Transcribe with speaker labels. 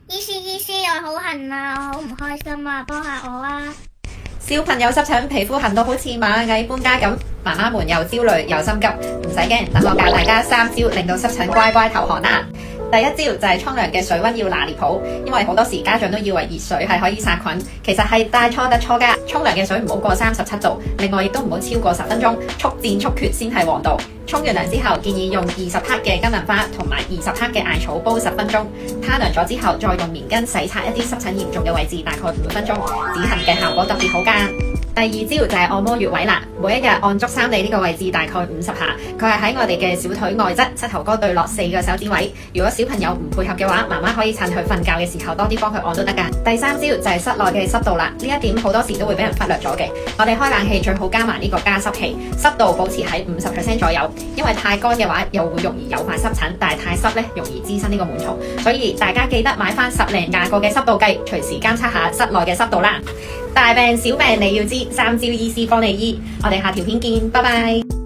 Speaker 1: 醫師，我好痕啊，我好唔開心啊，幫下我啊！
Speaker 2: 小朋友濕疹，皮膚痕到好似螞蟻搬家咁，媽媽們又焦慮又心急，唔使驚，等我教大家3招令到濕疹乖乖投降啦。第一招就係沖涼嘅水溫要拿捏好，因為好多時家長都以為熱水係可以殺菌，其實係大錯特錯㗎。沖涼嘅水唔好過37度，另外亦都唔好超過10分鐘，速戰速決先係王道。沖完涼之後，建議用20克嘅金銀花同埋20克嘅艾草煲10分鐘，攤涼咗之後再用棉巾洗擦一啲濕疹嚴重嘅位置，大概5分鐘，止痕嘅效果特別好㗎。第二招就係按摩穴位啦，每一日按足3里呢個位置大概50下，佢係喺我哋嘅小腿外側，膝頭哥對落4個手指位。如果小朋友唔配合嘅話，媽媽可以趁佢瞓覺嘅時候多啲幫佢按都得㗎。第3招就係室內嘅濕度啦，呢一點好多時都會俾人忽略咗嘅。我哋開冷氣最好加埋呢個加濕器，濕度保持喺50% 左右，因為太乾嘅話又會容易誘發濕疹，但係太濕咧容易滋生呢個蟎蟲，所以大家記得買翻10零20個嘅濕度計，隨時監測下室內嘅濕度啦。大病小病你要知，3招醫師幫你醫。我哋下條片見，拜拜。